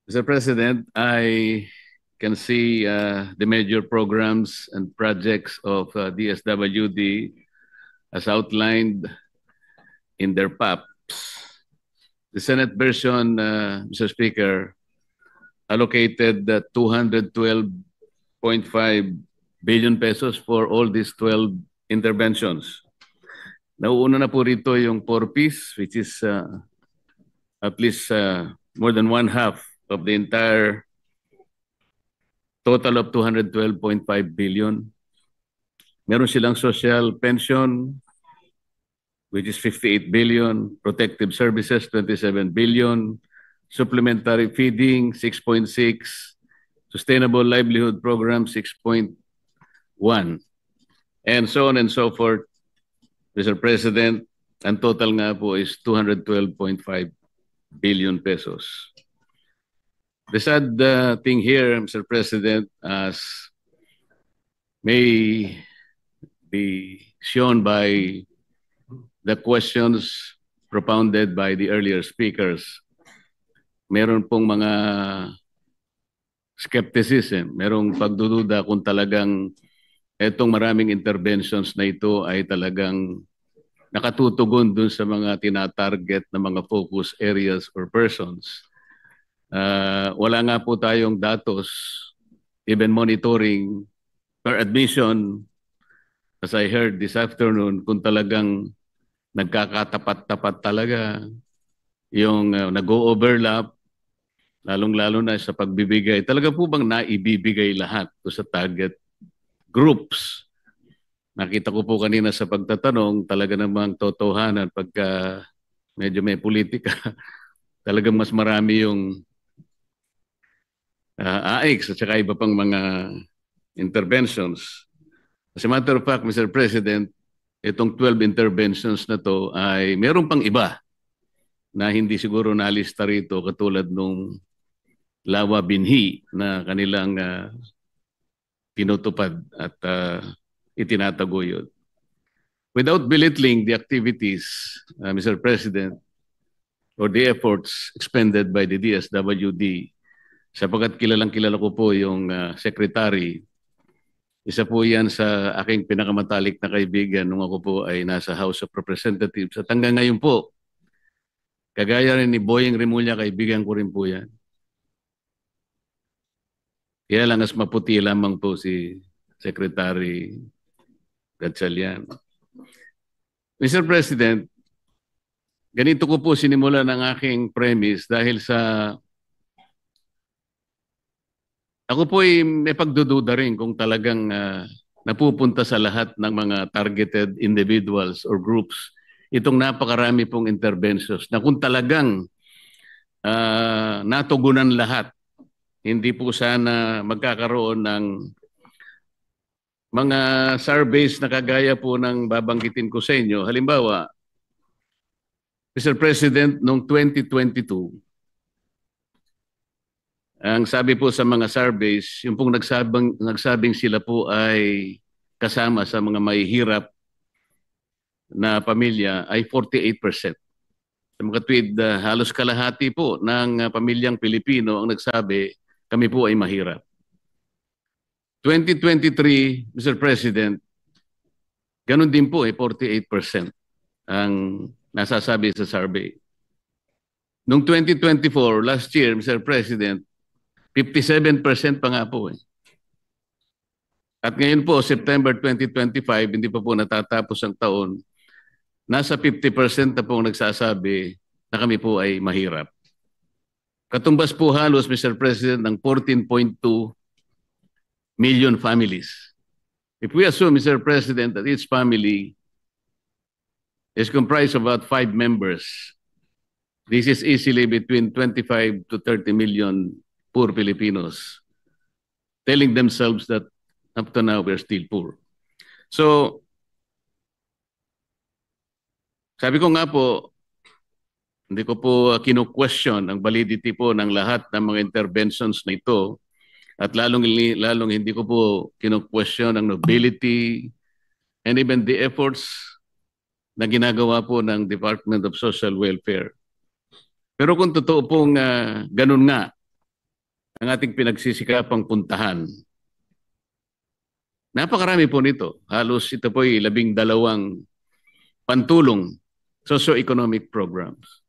Mr. President, I can see the major programs and projects of DSWD as outlined in their PAPs. The Senate version, Mr. Speaker, allocated 212.5 billion pesos for all these 12 interventions. Nauuna na po rito yung 4Ps, which is at least more than one half of the entire total of 212.5 billion. Meron silang social pension, which is 58 billion, protective services, 27 billion, supplementary feeding, 6.6, sustainable livelihood program, 6.1, and so on and so forth. Mr. President, ang total nga po is 212.5 billion pesos. The sad thing here, Mr. President, as may be shown by the questions propounded by the earlier speakers, meron pong mga skepticism, merong pagdududa kung talagang etong maraming interventions na ito ay talagang nakatutugon dun sa mga tinatarget na mga focus areas or persons. Wala nga po tayong datos, even monitoring per admission, as I heard this afternoon, kung talagang nagkakatapat-tapat talaga yung nag-o-overlap, lalong-lalo na sa pagbibigay. Talaga po bang naibibigay lahat to sa target groups? Nakita ko po kanina sa pagtatanong, talaga namang totohanan pagka medyo may politika, talagang mas marami yung AIX at saka iba pang mga interventions. As a matter of fact, Mr. President, itong 12 interventions na to ay meron pang iba na hindi siguro nalista rito katulad nung Lawa Binhi na kanilang tinutupad at itinataguyod. Without belittling the activities, Mr. President, or the efforts expended by the DSWD, sapagkat kilalang-kilala ko po yung secretary, isa po yan sa aking pinakamatalik na kaibigan nung ako po ay nasa House of Representatives. At hanggang ngayon po, kagaya rin ni Boyeng Rimulya, kaibigan ko rin po yan. Kaya lang as maputi lamang po si Secretary Gatchalian. Mr. President, ganito ko po sinimula ng aking premise dahil sa ako po ay may pagdududa rin kung talagang napupunta sa lahat ng mga targeted individuals or groups itong napakarami pong interventions na kung talagang natugunan lahat, hindi po sana magkakaroon ng mga surveys na kagaya po ng babanggitin ko sa inyo. Halimbawa, Mr. President, noong 2022, ang sabi po sa mga surveys, yung pong nagsabing sila po ay kasama sa mga mahihirap na pamilya ay 48%. Sa mga tweet, halos kalahati po ng pamilyang Pilipino ang nagsabi, kami po ay mahirap. 2023, Mr. President, ganun din po 48% ang nasasabi sa survey. Noong 2024, last year, Mr. President, 57% pa nga po eh. At ngayon po, September 2025, hindi pa po natatapos ang taon, nasa 50% na po nagsasabi na kami po ay mahirap. Katumbas po halos, Mr. President, ng 14.2 million families. If we assume, Mr. President, that each family is comprised of about 5 members, this is easily between 25 to 30 million poor Filipinos telling themselves that up to now we're still poor. So, sabi ko nga po, hindi ko po kinu-question ang validity po ng lahat ng mga interventions na ito at lalong hindi ko po kinu-question ang nobility and even the efforts na ginagawa po ng Department of Social Welfare. Pero kung totoo pong ganun nga, ang ating pinagsisikapang puntahan. Napakarami po nito. Halos ito po ay 12 pantulong socio-economic programs.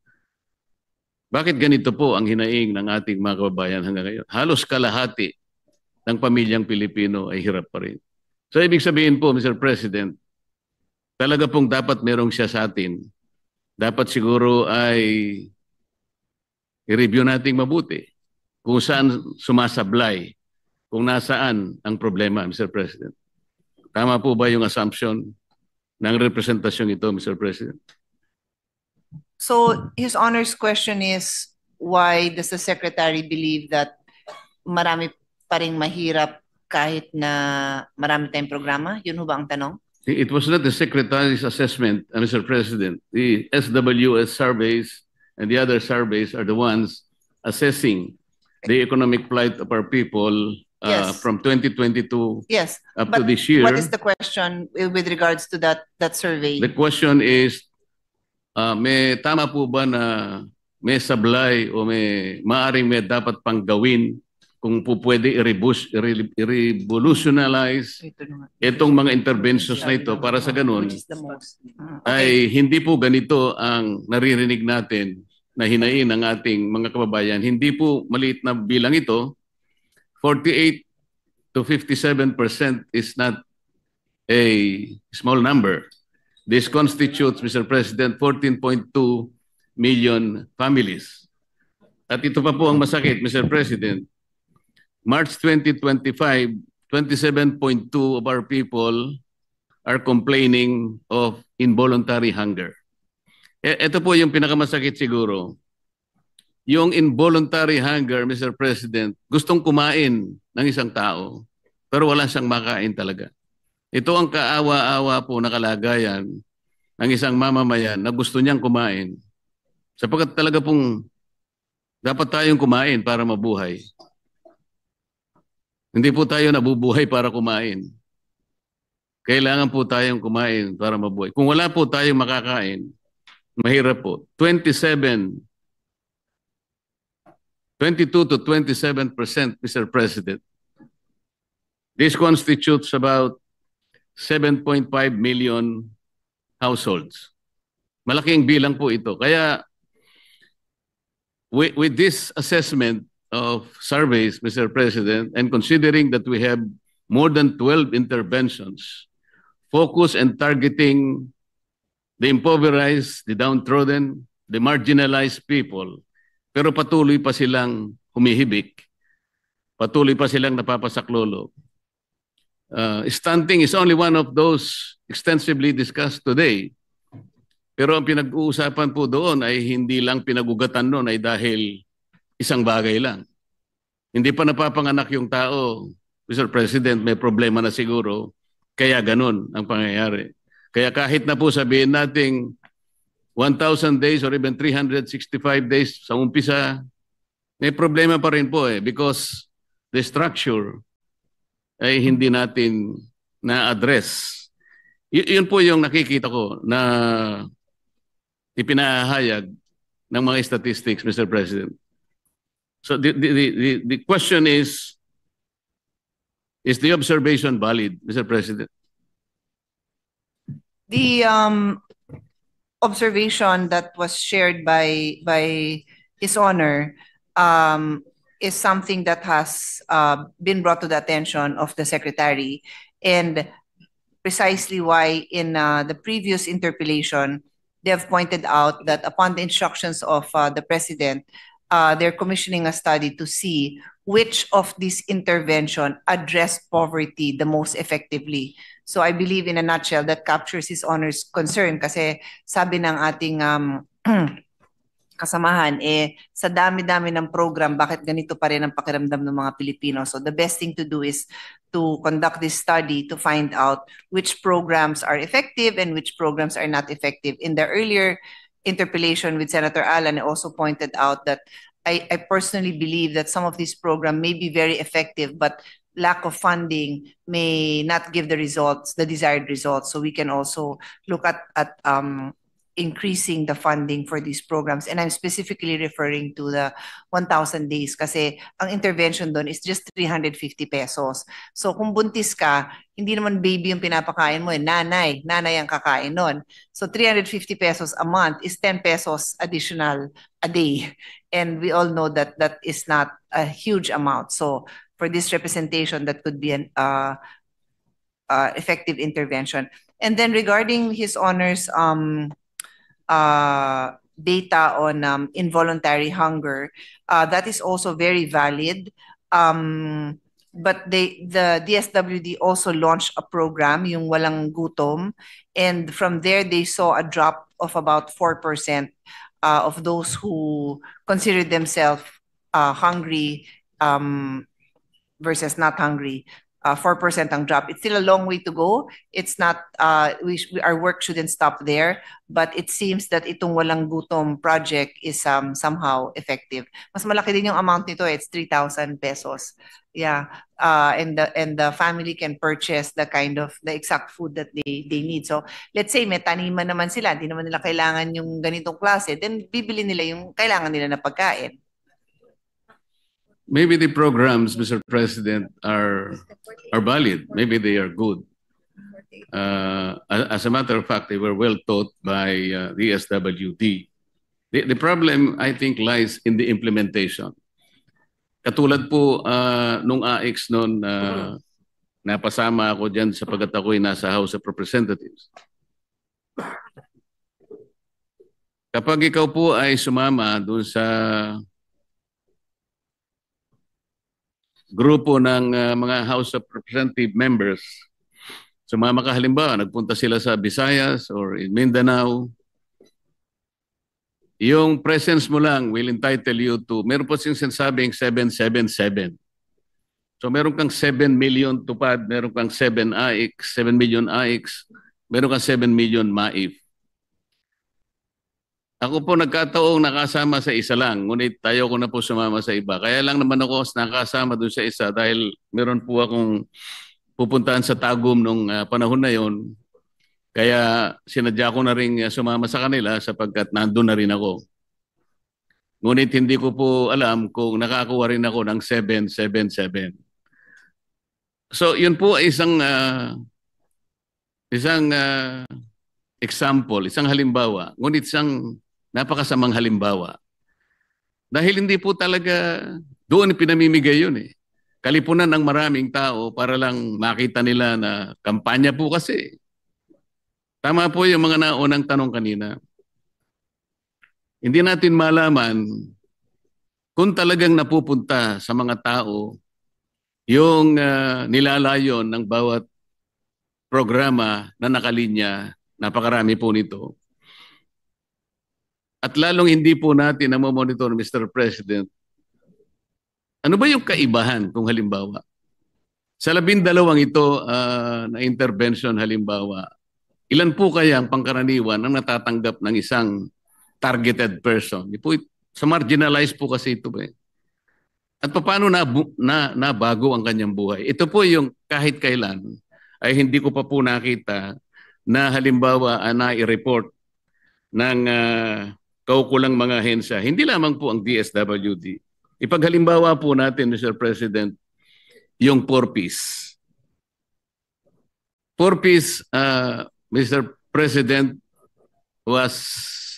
Bakit ganito po ang hinaing ng ating mga kababayan hanggang ngayon? Halos kalahati ng pamilyang Pilipino ay hirap pa rin. So ibig sabihin po, Mr. President, talaga pong dapat merong siya sa atin. Dapat siguro ay i-review nating mabuti kung saan sumasablay, kung nasaan ang problema, Mr. President. Tama po ba yung assumption ng representasyong ito, Mr. President? So His Honor's question is, why does the Secretary believe that marami pa ring mahirap kahit na marami tayong programa? Yun ho ba ang tanong? It was not the Secretary's assessment, Mr. President. The SWS surveys and the other surveys are the ones assessing the economic plight of our people Yes. from 2022 Yes, up but to this year. what is the question with regards to that survey? The question is, may tama po ba na may sablay o maaring may dapat pang gawin kung po pwede i-revolutionize Ito na nga. itong mga interventions na ito para sa ganun Which is the most? ay hindi po ganito ang naririnig natin na hinain ng ating mga kababayan. Hindi po maliit na bilang ito. 48 to 57% is not a small number. This constitutes, Mr. President, 14.2 million families. At ito pa po ang masakit, Mr. President. March 2025, 27.2 of our people are complaining of involuntary hunger. Ito po yung pinakamasakit siguro. Yung involuntary hunger, Mr. President, gustong kumain ng isang tao, pero wala siyang makain talaga. Ito ang kaawa-awa po na kalagayan ng isang mamamayan na gusto niyang kumain. Sapagkat talaga pong dapat tayong kumain para mabuhay. Hindi po tayo nabubuhay para kumain. Kailangan po tayong kumain para mabuhay. Kung wala po tayong makakain, mahirap po. 22 to 27%, Mr. President. This constitutes about 7.5 million households. Malaking bilang po ito. Kaya with this assessment of surveys, Mr. President, and considering that we have more than 12 interventions, focus and targeting the impoverished, the downtrodden, the marginalized people, pero patuloy pa silang humihibik. Patuloy pa silang napapasaklolo. Stunting is only one of those extensively discussed today. Pero ang pinag-uusapan po doon ay hindi lang pinagugatan noon ay dahil isang bagay lang. Hindi pa napapanganak yung tao, Mr. President, may problema na siguro, kaya ganun ang pangyayari. Kaya kahit na po sabihin nating 1,000 days or even 365 days sa umpisa, may problema pa rin po because the structure ay hindi natin na-address. Yun po yung nakikita ko na ipinahayag ng mga statistics, Mr. President. So the question is the observation valid, Mr. President? The observation that was shared by His Honor is something that has been brought to the attention of the Secretary, and precisely why in the previous interpellation they have pointed out that upon the instructions of the President, they're commissioning a study to see which of these intervention address poverty the most effectively. So I believe in a nutshell that captures His Honor's concern kasi sabi ng ating kasamahan, sa dami-dami ng program, bakit ganito pa rin ang pakiramdam ng mga Pilipino? So the best thing to do is to conduct this study to find out which programs are effective and which programs are not effective. In the earlier interpellation with Senator Alan, I also pointed out that I personally believe that some of these programs may be very effective, but lack of funding may not give the results, the desired results. So we can also look at increasing the funding for these programs. And I'm specifically referring to the 1,000 days kasi ang intervention doon is just 350 pesos. So kung buntis ka, hindi naman baby yung pinapakain mo, nanay ang kakain nun. So 350 pesos a month is 10 pesos additional a day. And we all know that that is not a huge amount. So for this representation, that could be an effective intervention. And then regarding His Honor's data on involuntary hunger, that is also very valid. But the DSWD also launched a program, yung Walang Gutom, and from there they saw a drop of about 4% of those who consider themselves hungry versus not hungry. 4% ang drop. It's still a long way to go. It's not, our work shouldn't stop there, but it seems that itong Walang Gutom project is somehow effective. Mas malaki din yung amount nito, it's 3,000 pesos. Yeah, and the family can purchase the exact food that they need. So let's say may taniman naman sila, hindi naman nila kailangan yung ganitong klase, then bibili nila yung kailangan nila na pagkain. Maybe the programs, Mr. President, are valid. Maybe they are good. As a matter of fact, they were well taught by the SWD. The problem, I think, lies in the implementation. Katulad po nung AX noon, napasama ako dyan sapagat ako'y nasa House of Representatives. Kapag ikaw po ay sumama doon sa grupo ng mga House of Representative members, sumama ka halimbawa, nagpunta sila sa Visayas or in Mindanao, yung presence mo lang will entitle you to, meron po sinasabing 777. So meron kang 7 million tupad, meron kang 7 million AIX, meron kang 7 million MAIF. Ako po nagkataong nakasama sa isa lang, ngunit tayo ko na po sumama sa iba. Kaya lang naman ako nakasama doon sa isa dahil meron po akong pupuntahan sa Tagum nung panahon na yon. Kaya sinadya ko na rin sumama sa kanila sapagkat nandun na rin ako. Ngunit hindi ko po alam kung nakakuha rin ako ng 777. So yun po ay isang example, isang halimbawa. Ngunit isang napakasamang halimbawa. Dahil hindi po talaga doon pinamimigay yun eh. Kalipunan ng maraming tao para lang makita nila na kampanya po kasi. Tama po yung mga naunang tanong kanina. Hindi natin malaman kung talagang napupunta sa mga tao yung nilalayon ng bawat programa na nakalinya, napakarami po nito. At lalong hindi po natin namomonitor, Mr. President, ano ba yung kaibahan kung halimbawa? Sa 12 ito na intervention halimbawa, ilan po kaya ang pangkaraniwan ang natatanggap ng isang targeted person? Sa marginalized po kasi ito eh. At paano nabago ang kanyang buhay? Ito po yung kahit kailan ay hindi ko pa po nakita na halimbawa na-report ng kaukulang mga ahensya. Hindi lamang po ang DSWD. Ipaghalimbawa po natin, Mr. President, yung 4Ps. 4Ps, Mr. President, was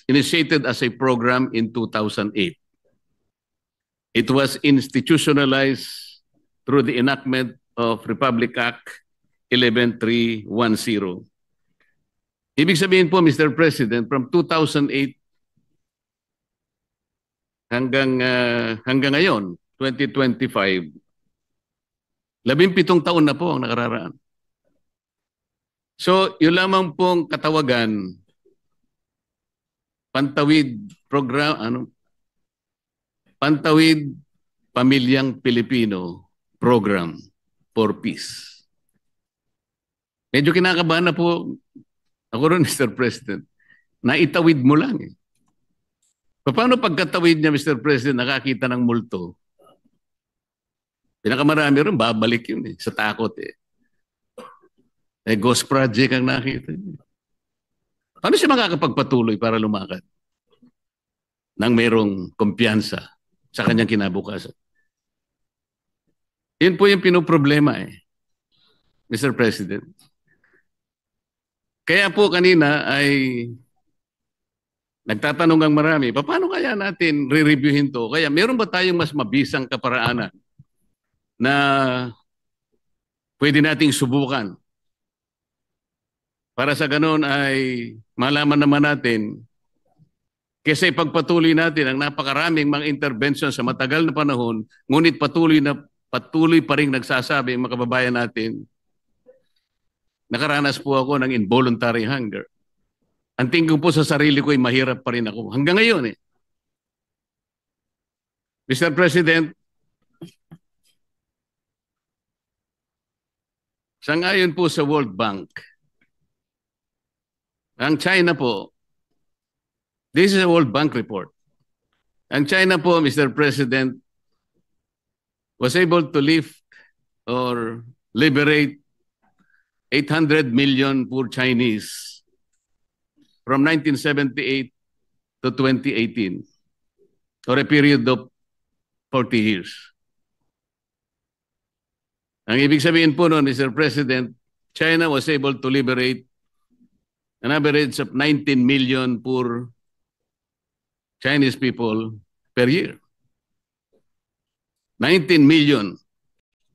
initiated as a program in 2008. It was institutionalized through the enactment of Republic Act 11310. Ibig sabihin po, Mr. President, from 2008 hanggang ngayon, 2025, 17 taon na po ang nakararaan. So, yun lamang pong katawagan, Pantawid program, Pantawid Pamilyang Pilipino Program for Peace. Medyo kinakabahan na po ako rin, Mr. President. Naitawid mo lang eh. Paano pagkatawid niya, Mr. President, nakakita ng multo? Pinakamarami rin, babalik yun eh, sa takot eh. Ghost project ang nakita niya. Paano siya makakapagpatuloy para lumakad nang mayroong kumpiyansa sa kanyang kinabukasan? Yun po yung pinoproblema Mr. President. Kaya po kanina ay nagtatanong ang marami, paano kaya natin re-reviewin to? Kaya meron ba tayong mas mabisang kaparaanan na pwede nating subukan? Para sa ganun ay malaman naman natin kaysa ipagpatuloy natin ang napakaraming mga intervention sa matagal na panahon, ngunit patuloy pa rin nagsasabi ang mga kababayan natin, nakaranas po ako ng involuntary hunger. Ang tingin po sa sarili ko ay mahirap pa rin ako. Hanggang ngayon Mr. President, sangayon po sa World Bank, ang China po, this is a World Bank report. Ang China po, Mr. President, was able to lift or liberate 800 million poor Chinese from 1978 to 2018, or a period of 40 years. Ang ibig sabihin po noon, Mr. President, China was able to liberate an average of 19 million poor Chinese people per year. 19 million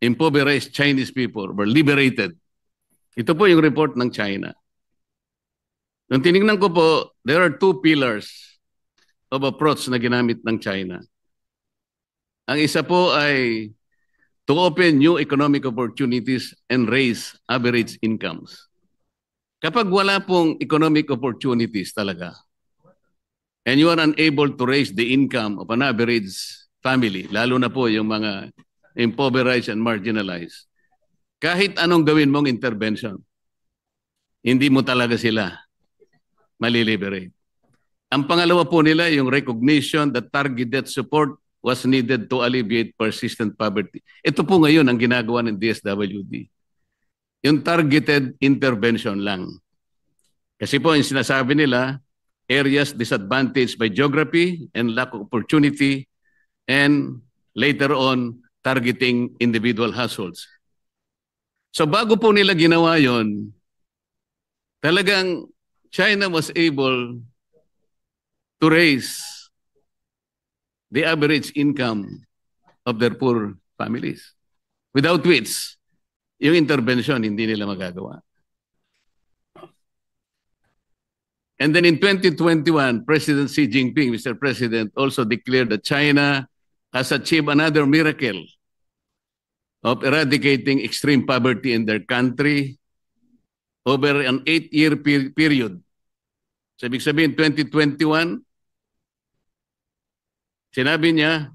impoverished Chinese people were liberated. Ito po yung report ng China. Nung tinignan ko po, there are two pillars of approach na ginamit ng China. Ang isa po ay to open new economic opportunities and raise average incomes. Kapag wala pong economic opportunities talaga, and you are unable to raise the income of an average family, lalo na po yung mga impoverished and marginalized, kahit anong gawin mong intervention, hindi mo talaga sila maliliberate. Ang pangalawa po nila, yung recognition that targeted support was needed to alleviate persistent poverty. Ito po ngayon ang ginagawa ng DSWD. Yung targeted intervention lang. Kasi po yung sinasabi nila, areas disadvantaged by geography and lack of opportunity, and later on, targeting individual households. So bago po nila ginawa yon, talagang China was able to raise the average income of their poor families. Without which, yung intervention hindi nila magagawa. And then in 2021, President Xi Jinping, Mr. President, also declared that China has achieved another miracle of eradicating extreme poverty in their country over an 8-year period. So, ibig sabihin, 2021, sinabi niya,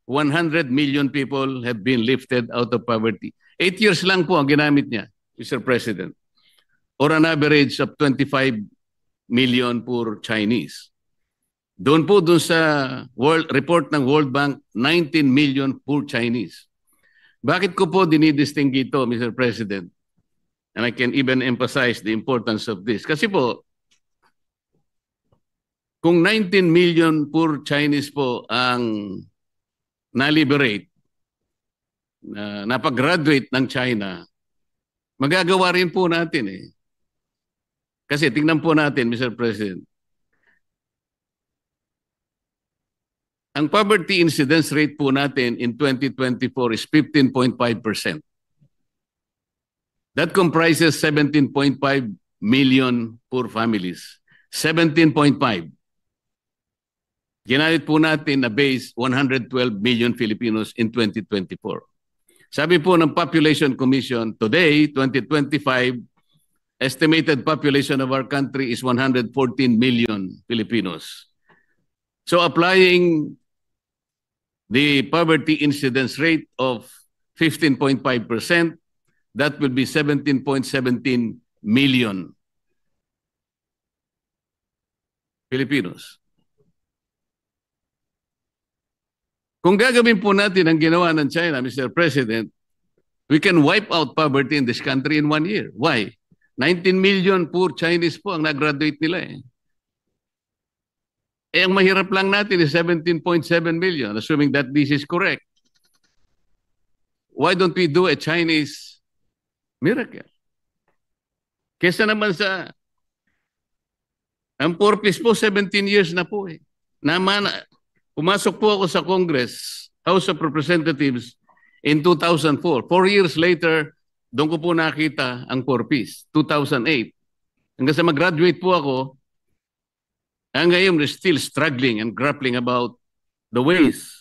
100 million people have been lifted out of poverty. 8 years lang po ang ginamit niya, Mr. President, or an average of 25 million poor Chinese. Doon sa report ng World Bank, 19 million poor Chinese. Bakit ko po dinidistingue ito, Mr. President? And I can even emphasize the importance of this. Kasi po, kung 19 million poor Chinese po ang na-liberate, napag-graduate ng China, magagawa rin po natin Kasi tingnan po natin, Mr. President, ang poverty incidence rate po natin in 2024 is 15.5%. That comprises 17.5 million poor families. 17.5. Ginamit po natin na base 112 million Filipinos in 2024. Sabi po ng Population Commission, today, 2025, estimated population of our country is 114 million Filipinos. So applying the poverty incidence rate of 15.5%, that will be 17.17 million Filipinos. Kung gagawin po natin ang ginawa ng China, Mr. President, we can wipe out poverty in this country in 1 year. Why? 19 million poor Chinese po ang nag-graduate nila eh. Eh, ang mahirap lang natin is 17.7 million, assuming that this is correct. Why don't we do a Chinese miracle? Kesa naman sa, ang purpose po, 17 years na po eh. Pumasok po ako sa Congress, House of Representatives in 2004. 4 years later, doon ko po nakita ang purpose, 2008. Hanggang sa mag-graduate po ako, ngayon we're still struggling and grappling about the ways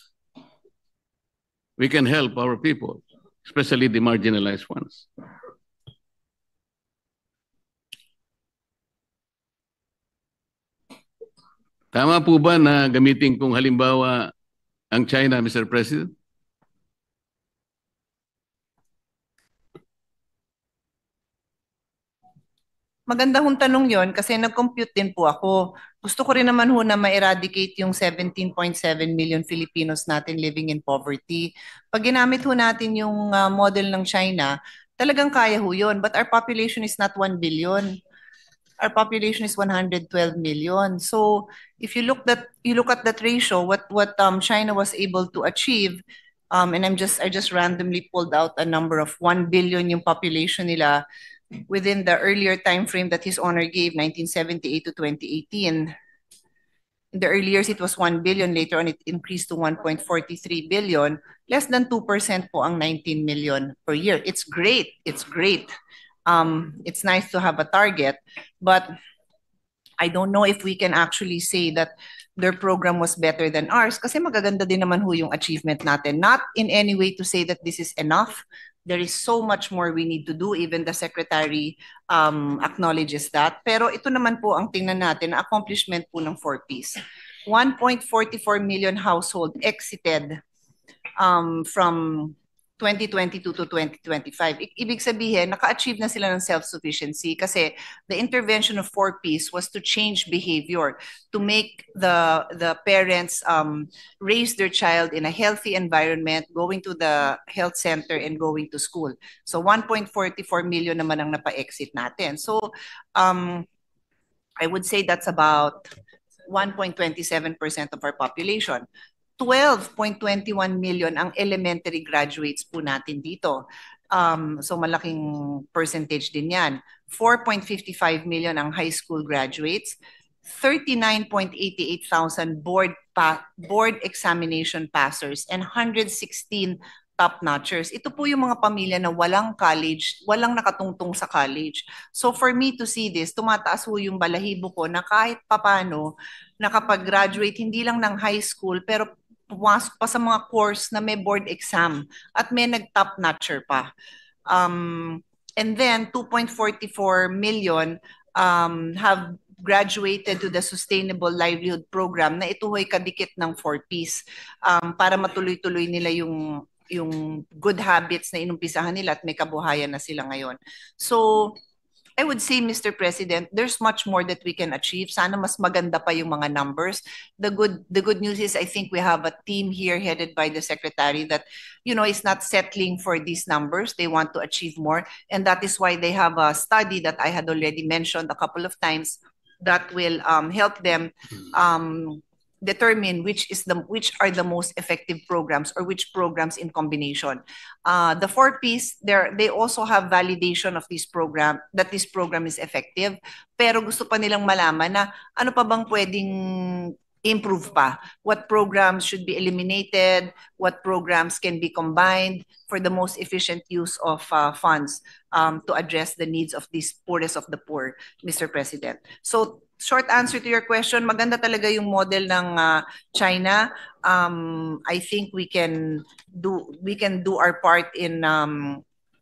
we can help our people, especially the marginalized ones. Tama po ba na gamitin kong halimbawa ang China, Mr. President? Maganda hong tanong yon kasi nag-compute din po ako. Gusto ko rin naman ho na ma-eradicate yung 17.7 million Filipinos natin living in poverty. Pag ginamit ho natin yung model ng China, talagang kaya ho yun. But our population is not 1 billion. Our population is 112 million. So if you look at that ratio, what China was able to achieve, and I just randomly pulled out a number of 1 billion yung population nila within the earlier time frame that His Honor gave, 1978 to 2018. In the early years, it was 1 billion. Later on, it increased to 1.43 billion. Less than 2% po ang 19 million per year. It's great. It's great. It's nice to have a target, but I don't know if we can actually say that their program was better than ours kasi magaganda din naman ho yung achievement natin. Not in any way to say that this is enough. There is so much more we need to do. Even the Secretary acknowledges that. Pero ito naman po ang tingnan natin, accomplishment po ng 4Ps. 1.44 million household exited from 2022 to 2025. Ibig sabihin, naka-achieve na sila ng self-sufficiency kasi the intervention of 4Ps was to change behavior, to make the parents raise their child in a healthy environment, going to the health center and going to school. So 1.44 million naman ang napa-exit natin. So I would say that's about 1.27% of our population. 12.21 million ang elementary graduates po natin dito. So malaking percentage din yan. 4.55 million ang high school graduates. 39.88,000 board examination passers and 116 top-notchers. Ito po yung mga pamilya na walang college, walang nakatungtong sa college. So for me to see this, tumataas po yung balahibo ko na kahit papano nakapag-graduate hindi lang ng high school pero pumasok pa sa mga course na may board exam at may nag-top notcher pa. And then 2.44 million have graduated to the Sustainable Livelihood Program na ito ay kadikit ng 4Ps para matuloy-tuloy nila yung good habits na inumpisahan nila at may kabuhayan na sila ngayon. So I would say, Mr. President, there's much more that we can achieve. Sana mas maganda pa yung mga numbers. The good news is I think we have a team here headed by the Secretary that, is not settling for these numbers. They want to achieve more. And that is why they have a study that I had already mentioned a couple of times that will help them determine which are the most effective programs or which programs in combination. The 4Ps, they also have validation of this program, that this program is effective, pero gusto pa nilang malaman na ano pa bang pwedeng improve pa. What programs should be eliminated, what programs can be combined for the most efficient use of funds to address the needs of these poorest of the poor, Mr. President. So, short answer to your question, maganda talaga yung model ng China. I think we can do our part in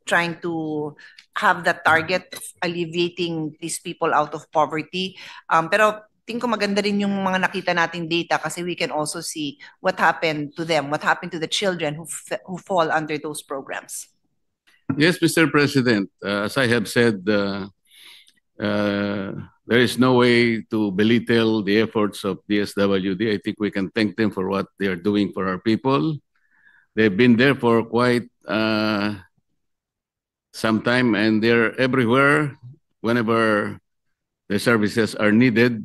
trying to have the target of alleviating these people out of poverty. Pero tingin ko maganda rin yung mga nakita nating data kasi we can also see what happened to them, what happened to the children who fall under those programs. Yes, Mr. President, as I have said, there is no way to belittle the efforts of DSWD. I think we can thank them for what they are doing for our people. They've been there for quite some time and they're everywhere whenever the services are needed.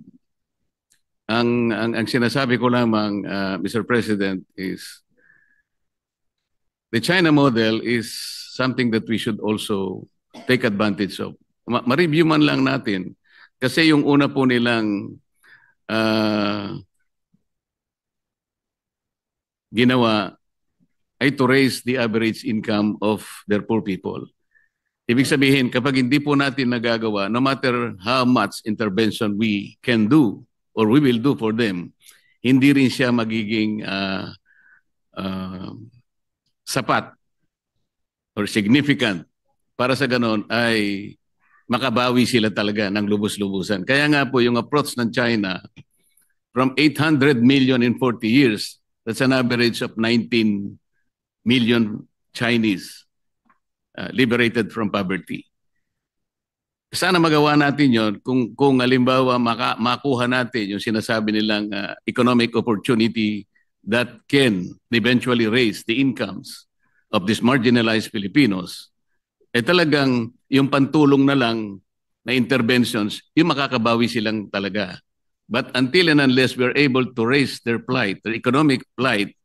Ang sinasabi ko lamang, Mr. President, is the China model is something that we should also take advantage of. Ma-review man lang natin. Kasi yung una po nilang ginawa ay to raise the average income of their poor people. Ibig sabihin, kapag hindi po natin nagagawa, no matter how much intervention we can do or we will do for them, hindi rin siya magiging sapat or significant para sa ganon ay makabawi sila talaga ng lubos-lubusan. Kaya nga po yung approach ng China from 800 million in 40 years, that's an average of 19 million Chinese liberated from poverty. Sana magawa natin yon kung halimbawa makuha natin yung sinasabi nilang economic opportunity that can eventually raise the incomes of these marginalized Filipinos, talagang yung pantulong na lang na interventions, yung makakabawi silang talaga. But until and unless we're able to raise their plight, their economic plight,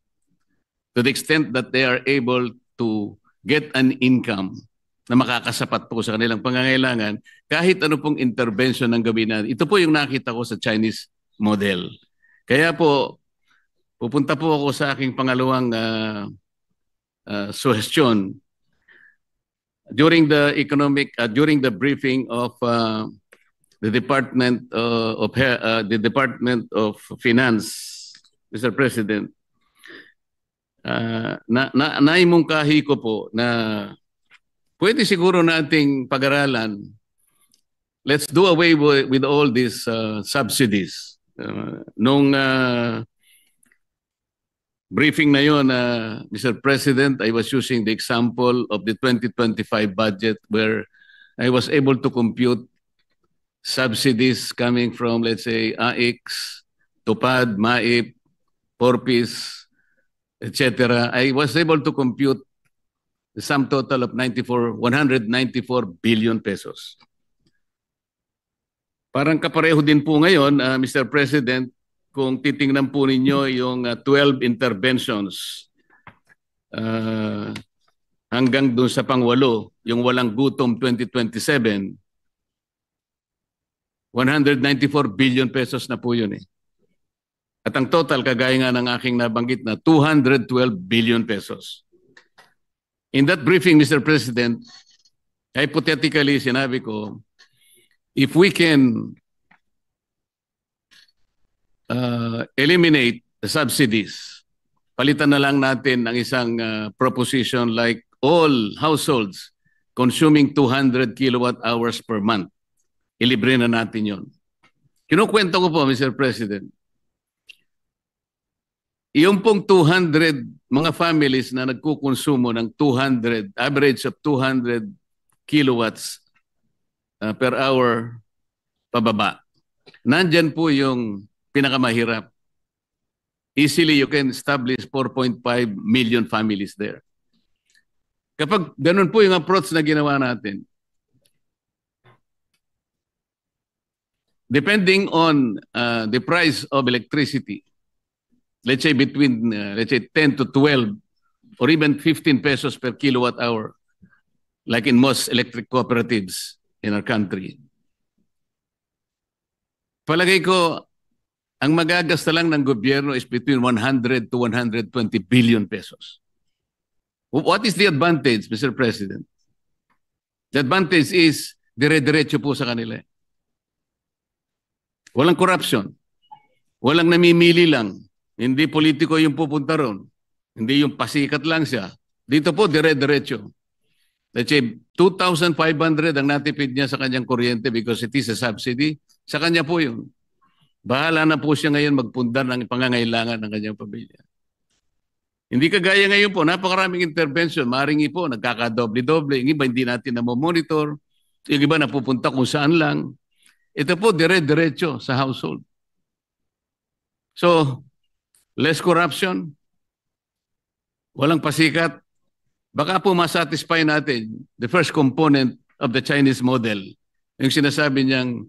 to the extent that they are able to get an income na makakasapat po sa kanilang pangangailangan, kahit ano pong intervention ng gawin natin. Ito po yung nakita ko sa Chinese model. Kaya po, pupunta po ako sa aking pangalawang suggestion. During the briefing of the Department of Finance, Mr. President, naimungkahi ko po na pwede siguro nating pag-aralan. Let's do away with all these subsidies. Nung briefing na yun, Mr. President, I was using the example of the 2025 budget where I was able to compute subsidies coming from, let's say, AIX, TUPAD, MAIP, PORPIS, etc. I was able to compute the sum total of 194 billion pesos. Parang kapareho din po ngayon, Mr. President, kung titingnan po ninyo yung 12 interventions hanggang doon sa pang-8, yung walang gutom 2027, 194 billion pesos na po yun eh. At ang total, kagaya nga ng aking nabanggit na 212 billion pesos. In that briefing, Mr. President, hypothetically, sinabi ko, if we can eliminate the subsidies, palitan na lang natin ang isang proposition like all households consuming 200 kilowatt hours per month. Ilibre na natin yon. Kinukwento ko po, Mr. President, yung pong 200 mga families na nagkukonsumo ng 200, average of 200 kilowatts per hour pababa. Nandyan po yung pinakamahirap. Easily you can establish 4.5 million families there. Kapag ganun po yung approach na ginawa natin, depending on the price of electricity, let's say between let's say 10 to 12 or even 15 pesos per kilowatt hour, like in most electric cooperatives in our country. Palagay ko, ang magagasta lang ng gobyerno is between 100 to 120 billion pesos. What is the advantage, Mr. President? The advantage is dire-diretso po sa kanila. Walang corruption. Walang namimili lang. Hindi politiko yung pupunta ron. Hindi yung pasikat lang siya. Dito po, dire-diretso. Let's say, 2,500 ang natipid niya sa kanyang kuryente because it is a subsidy. Sa kanya po yun. Bahala na po siya ngayon magpundar ng pangangailangan ng kanyang pamilya. Hindi kagaya ngayon po, napakaraming intervention. Maring po, nagkakadoble-doble. Yung iba hindi natin na-monitor. Yung iba napupunta kung saan lang. Ito po, dire-diretso sa household. So, less corruption, walang pasikat. Baka po masatisfy natin the first component of the Chinese model yung sinasabi niyang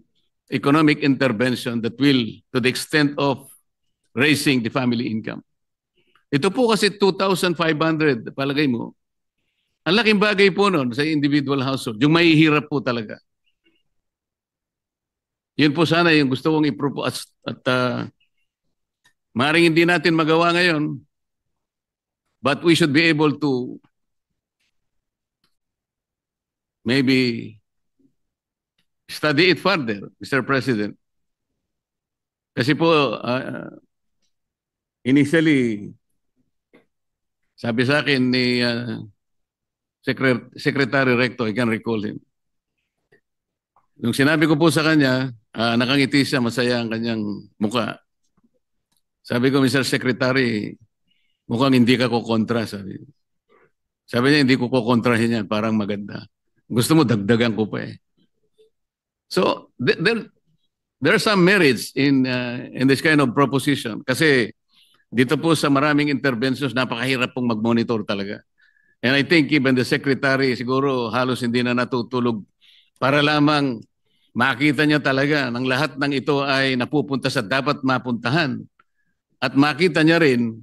economic intervention that will, to the extent of raising the family income. Ito po kasi 2,500, palagay mo. Ang laking bagay po nun sa individual household. Yung mahihirap po talaga. Yun po sana yung gusto kong i-propose at maaaring hindi natin magawa ngayon, but we should be able to maybe study it further, Mr. President. Kasi po, initially, sabi sa akin ni Secretary Recto, I can recall him. Nung sinabi ko po sa kanya, nakangiti siya, masaya ang kanyang muka. Sabi ko, Mr. Secretary, mukhang hindi ka kukontra, sabi. Sabi niya, hindi ko kukontrahin yan, parang maganda. Gusto mo, dagdagan ko pa eh. So, there are some merits in this kind of proposition. Kasi dito po sa maraming interventions, napakahirap pong mag-monitor talaga. And I think even the Secretary, siguro halos hindi na natutulog para lamang makita niya talaga ng lahat ng ito ay napupunta sa dapat mapuntahan. At makita niya rin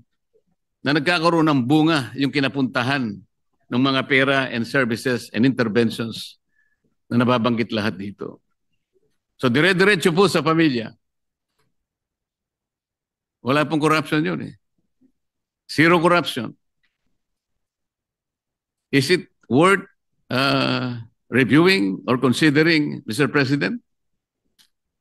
na nagkakaroon ng bunga yung kinapuntahan ng mga pera and services and interventions na nababanggit lahat dito. So dire-diretso po sa pamilya. Wala pong corruption yun eh. Zero corruption. Is it worth reviewing or considering, Mr. President?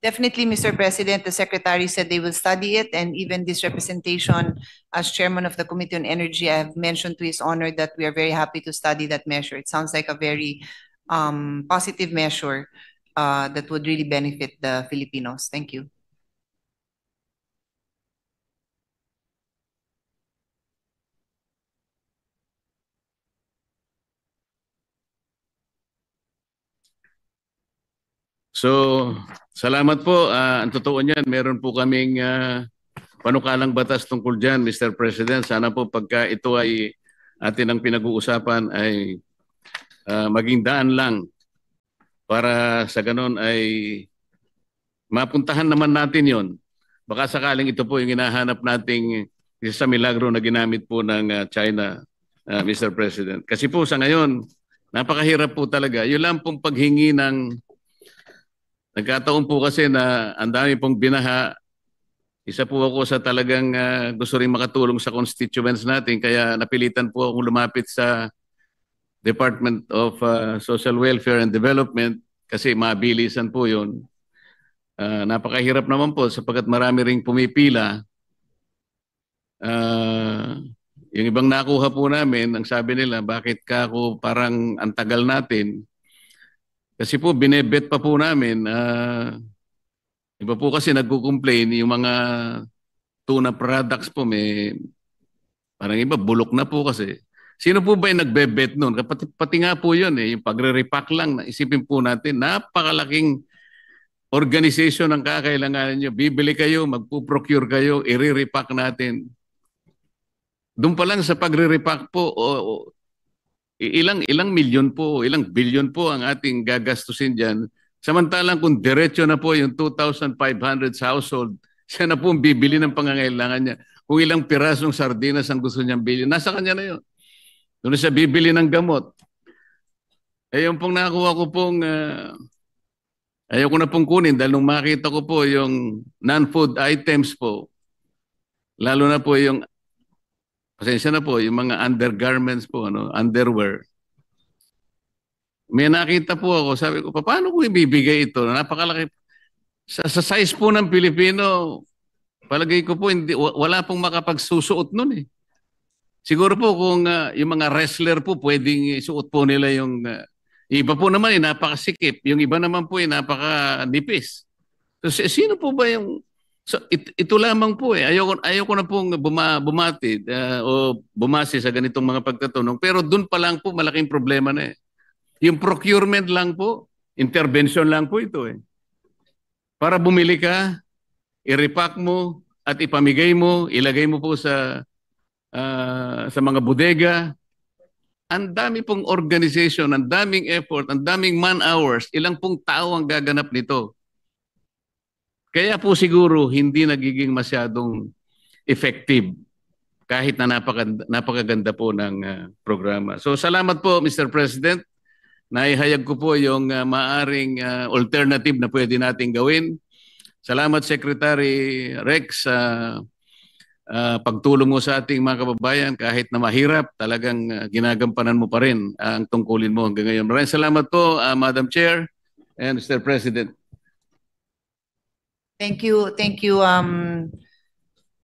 Definitely, Mr. President, the Secretary said they will study it, and even this representation as Chairman of the Committee on Energy, I have mentioned to His Honor that we are very happy to study that measure. It sounds like a very positive measure that would really benefit the Filipinos. Thank you. So, salamat po. Ang totoo niyan, meron po kaming panukalang batas tungkol dyan, Mr. President. Sana po pagka ito ay atin ang pinag-uusapan ay maging daan lang para sa ganon ay mapuntahan naman natin yon. Baka sakaling ito po yung hinahanap nating isa sa milagro na ginamit po ng China, Mr. President. Kasi po sa ngayon, napakahirap po talaga. Yun lang pong paghingi ng nagkataon po kasi na ang dami pong binaha. Isa po ako sa talagang gusto rin makatulong sa constituents natin kaya napilitan po akong lumapit sa Department of Social Welfare and Development kasi mabilisan po yun. Napakahirap naman po sapagkat marami ring pumipila. Yung ibang nakuha po namin, ang sabi nila, bakit ka ako parang antagal natin? Kasi po, binebet pa po namin. Iba po kasi nagko-complain, yung mga tuna products po, may parang iba, bulok na po kasi. Sino po ba yung nagbebet noon? Pati nga po yun eh, yung pagre-repack lang, isipin po natin, napakalaking organization ang kakailanganan nyo. Bibili kayo, magpo-procure kayo, i-repack natin. Doon pa lang sa pagre-repack po, ilang milyon po, ilang bilyon po ang ating gagastusin dyan. Samantalang kung diretso na po yung 2,500 sa household, siya na po bibili ng pangangailangan niya. Kung ilang pirasong sardinas ang gusto niyang bilhin, nasa kanya na yun. Doon siya bibili ng gamot. Eh yung pong nakuha ko pong, ayaw ko na pong kunin dahil nung makita ko po yung non-food items po, lalo na po yung pasensya na po, yung mga undergarments po, underwear. May nakita po ako, sabi ko, paano ko ibibigay ito? Napakalaki. Sa size po ng Pilipino, palagay ko po, wala pong makapagsusuot nun eh. Siguro po kung yung mga wrestler po, pwedeng isuot po nila yung, iba po naman napakasikip. Yung iba naman po napakadipis. So, sino po ba yung, so ito lamang po eh. Ayoko na pong bumati o bumasi sa ganitong mga pagtatanong. Pero doon pa lang po malaking problema na eh. Yung procurement lang po, intervention lang po ito eh. Para bumili ka, i-repack mo at ipamigay mo, ilagay mo po sa mga bodega. ang dami pong organization, ang daming effort, ang daming man hours, ilang pong tao ang gaganap nito. Kaya po siguro hindi nagiging masyadong effective kahit na napakaganda po ng programa. So salamat po Mr. President. Naihayag ko po yung maaring alternative na pwede nating gawin. Salamat Secretary Rex sa pagtulong mo sa ating mga kababayan kahit na mahirap, talagang ginagampanan mo pa rin ang tungkulin mo hanggang ngayon. Maraming salamat po Madam Chair and Mr. President. Thank you,